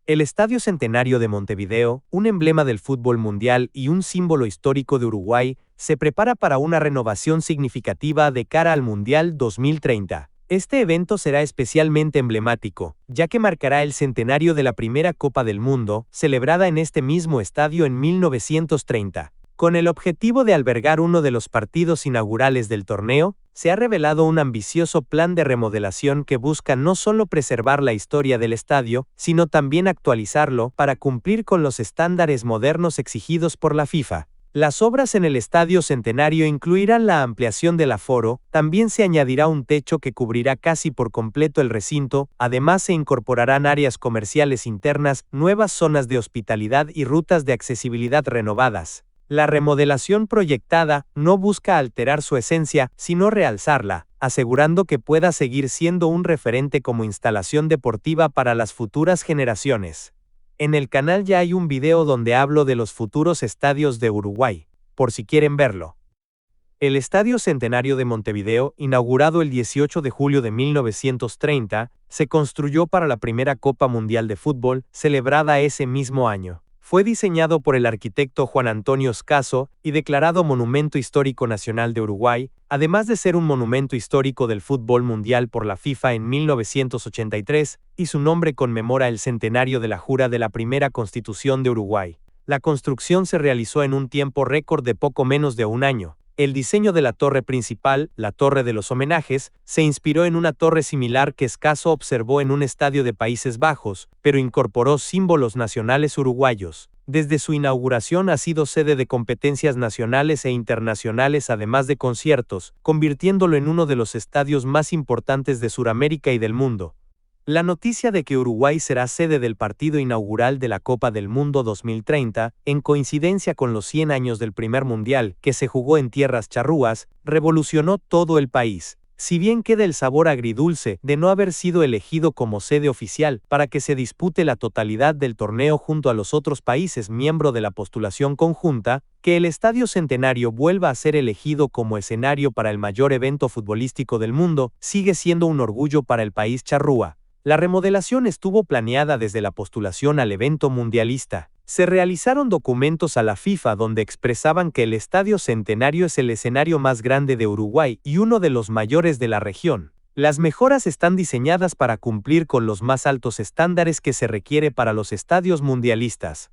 El Estadio Centenario de Montevideo, un emblema del fútbol mundial y un símbolo histórico de Uruguay, se prepara para una renovación significativa de cara al Mundial 2030. Este evento será especialmente emblemático, ya que marcará el centenario de la primera Copa del Mundo, celebrada en este mismo estadio en 1930. Con el objetivo de albergar uno de los partidos inaugurales del torneo, se ha revelado un ambicioso plan de remodelación que busca no solo preservar la historia del estadio, sino también actualizarlo para cumplir con los estándares modernos exigidos por la FIFA. Las obras en el Estadio Centenario incluirán la ampliación del aforo, también se añadirá un techo que cubrirá casi por completo el recinto, además se incorporarán áreas comerciales internas, nuevas zonas de hospitalidad y rutas de accesibilidad renovadas. La remodelación proyectada no busca alterar su esencia, sino realzarla, asegurando que pueda seguir siendo un referente como instalación deportiva para las futuras generaciones. En el canal ya hay un video donde hablo de los futuros estadios de Uruguay, por si quieren verlo. El Estadio Centenario de Montevideo, inaugurado el 18 de julio de 1930, se construyó para la primera Copa Mundial de Fútbol, celebrada ese mismo año. Fue diseñado por el arquitecto Juan Antonio Scasso y declarado Monumento Histórico Nacional de Uruguay, además de ser un monumento histórico del fútbol mundial por la FIFA en 1983, y su nombre conmemora el centenario de la jura de la primera Constitución de Uruguay. La construcción se realizó en un tiempo récord de poco menos de un año. El diseño de la torre principal, la Torre de los Homenajes, se inspiró en una torre similar que Scasso observó en un estadio de Países Bajos, pero incorporó símbolos nacionales uruguayos. Desde su inauguración ha sido sede de competencias nacionales e internacionales además de conciertos, convirtiéndolo en uno de los estadios más importantes de Sudamérica y del mundo. La noticia de que Uruguay será sede del partido inaugural de la Copa del Mundo 2030, en coincidencia con los 100 años del primer mundial, que se jugó en tierras charrúas, revolucionó todo el país. Si bien queda el sabor agridulce de no haber sido elegido como sede oficial para que se dispute la totalidad del torneo junto a los otros países miembro de la postulación conjunta, que el Estadio Centenario vuelva a ser elegido como escenario para el mayor evento futbolístico del mundo, sigue siendo un orgullo para el país charrúa. La remodelación estuvo planeada desde la postulación al evento mundialista. Se realizaron documentos a la FIFA donde expresaban que el Estadio Centenario es el escenario más grande de Uruguay y uno de los mayores de la región. Las mejoras están diseñadas para cumplir con los más altos estándares que se requiere para los estadios mundialistas.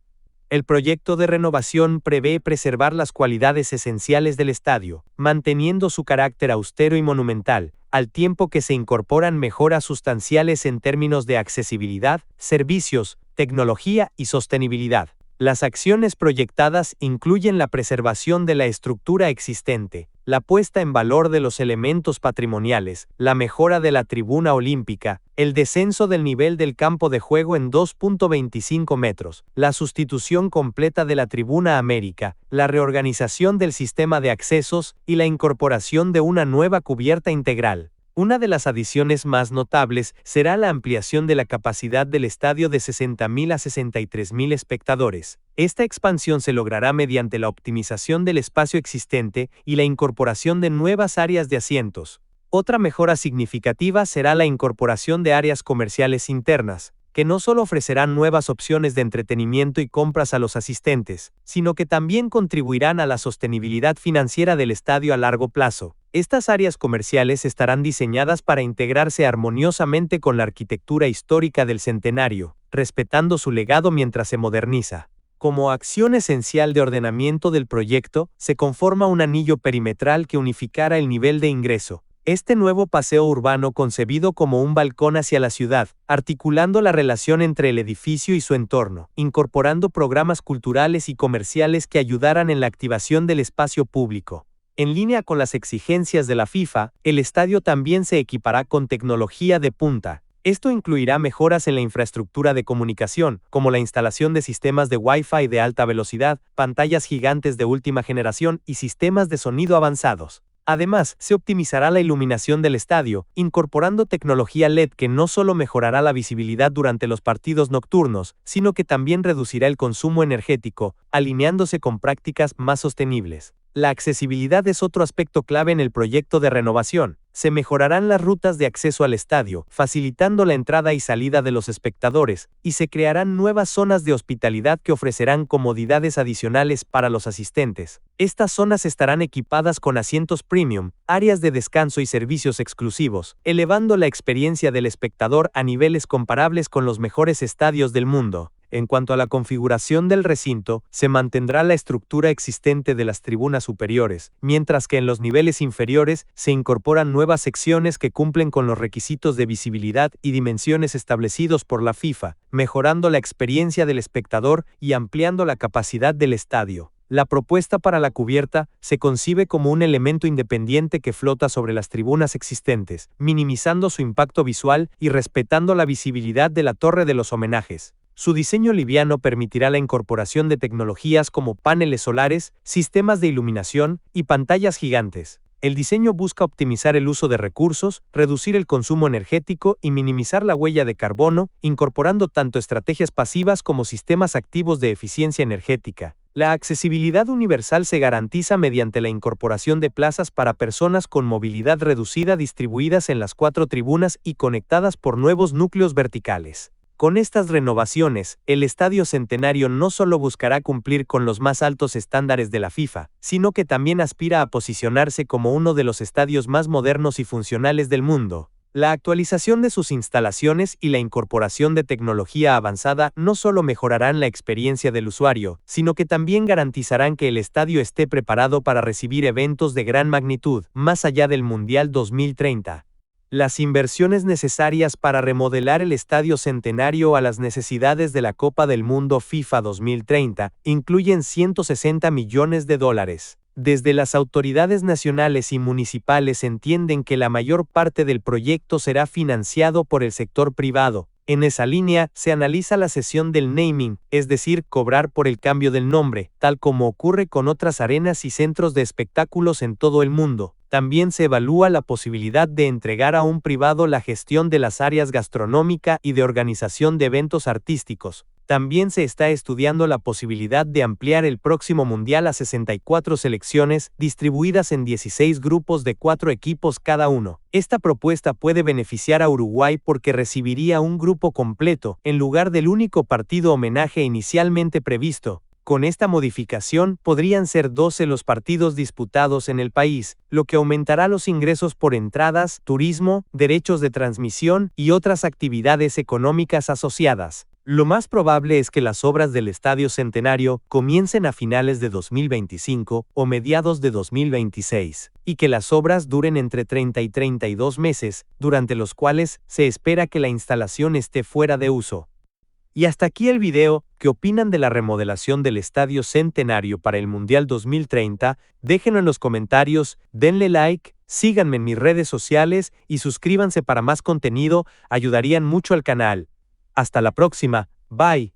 El proyecto de renovación prevé preservar las cualidades esenciales del estadio, manteniendo su carácter austero y monumental, al tiempo que se incorporan mejoras sustanciales en términos de accesibilidad, servicios, tecnología y sostenibilidad. Las acciones proyectadas incluyen la preservación de la estructura existente, la puesta en valor de los elementos patrimoniales, la mejora de la tribuna olímpica, el descenso del nivel del campo de juego en 2.25 metros, la sustitución completa de la tribuna América, la reorganización del sistema de accesos y la incorporación de una nueva cubierta integral. Una de las adiciones más notables será la ampliación de la capacidad del estadio de 60.000 a 63.000 espectadores. Esta expansión se logrará mediante la optimización del espacio existente y la incorporación de nuevas áreas de asientos. Otra mejora significativa será la incorporación de áreas comerciales internas, que no solo ofrecerán nuevas opciones de entretenimiento y compras a los asistentes, sino que también contribuirán a la sostenibilidad financiera del estadio a largo plazo. Estas áreas comerciales estarán diseñadas para integrarse armoniosamente con la arquitectura histórica del centenario, respetando su legado mientras se moderniza. Como acción esencial de ordenamiento del proyecto, se conforma un anillo perimetral que unificará el nivel de ingreso. Este nuevo paseo urbano concebido como un balcón hacia la ciudad, articulando la relación entre el edificio y su entorno, incorporando programas culturales y comerciales que ayudaran en la activación del espacio público. En línea con las exigencias de la FIFA, el estadio también se equipará con tecnología de punta. Esto incluirá mejoras en la infraestructura de comunicación, como la instalación de sistemas de Wi-Fi de alta velocidad, pantallas gigantes de última generación y sistemas de sonido avanzados. Además, se optimizará la iluminación del estadio, incorporando tecnología LED que no solo mejorará la visibilidad durante los partidos nocturnos, sino que también reducirá el consumo energético, alineándose con prácticas más sostenibles. La accesibilidad es otro aspecto clave en el proyecto de renovación. Se mejorarán las rutas de acceso al estadio, facilitando la entrada y salida de los espectadores, y se crearán nuevas zonas de hospitalidad que ofrecerán comodidades adicionales para los asistentes. Estas zonas estarán equipadas con asientos premium, áreas de descanso y servicios exclusivos, elevando la experiencia del espectador a niveles comparables con los mejores estadios del mundo. En cuanto a la configuración del recinto, se mantendrá la estructura existente de las tribunas superiores, mientras que en los niveles inferiores se incorporan nuevas secciones que cumplen con los requisitos de visibilidad y dimensiones establecidos por la FIFA, mejorando la experiencia del espectador y ampliando la capacidad del estadio. La propuesta para la cubierta se concibe como un elemento independiente que flota sobre las tribunas existentes, minimizando su impacto visual y respetando la visibilidad de la torre de los homenajes. Su diseño liviano permitirá la incorporación de tecnologías como paneles solares, sistemas de iluminación y pantallas gigantes. El diseño busca optimizar el uso de recursos, reducir el consumo energético y minimizar la huella de carbono, incorporando tanto estrategias pasivas como sistemas activos de eficiencia energética. La accesibilidad universal se garantiza mediante la incorporación de plazas para personas con movilidad reducida distribuidas en las 4 tribunas y conectadas por nuevos núcleos verticales. Con estas renovaciones, el Estadio Centenario no solo buscará cumplir con los más altos estándares de la FIFA, sino que también aspira a posicionarse como uno de los estadios más modernos y funcionales del mundo. La actualización de sus instalaciones y la incorporación de tecnología avanzada no solo mejorarán la experiencia del usuario, sino que también garantizarán que el estadio esté preparado para recibir eventos de gran magnitud, más allá del Mundial 2030. Las inversiones necesarias para remodelar el Estadio Centenario a las necesidades de la Copa del Mundo FIFA 2030 incluyen 160 millones de dólares. Desde las autoridades nacionales y municipales entienden que la mayor parte del proyecto será financiado por el sector privado. En esa línea, se analiza la cesión del naming, es decir, cobrar por el cambio del nombre, tal como ocurre con otras arenas y centros de espectáculos en todo el mundo. También se evalúa la posibilidad de entregar a un privado la gestión de las áreas gastronómica y de organización de eventos artísticos. También se está estudiando la posibilidad de ampliar el próximo Mundial a 64 selecciones, distribuidas en 16 grupos de 4 equipos cada uno. Esta propuesta puede beneficiar a Uruguay porque recibiría un grupo completo, en lugar del único partido homenaje inicialmente previsto. Con esta modificación, podrían ser 12 los partidos disputados en el país, lo que aumentará los ingresos por entradas, turismo, derechos de transmisión y otras actividades económicas asociadas. Lo más probable es que las obras del Estadio Centenario comiencen a finales de 2025 o mediados de 2026, y que las obras duren entre 30 y 32 meses, durante los cuales se espera que la instalación esté fuera de uso. Y hasta aquí el video. ¿Qué opinan de la remodelación del Estadio Centenario para el Mundial 2030? Déjenlo en los comentarios, denle like, síganme en mis redes sociales y suscríbanse para más contenido, ayudarían mucho al canal. Hasta la próxima, bye.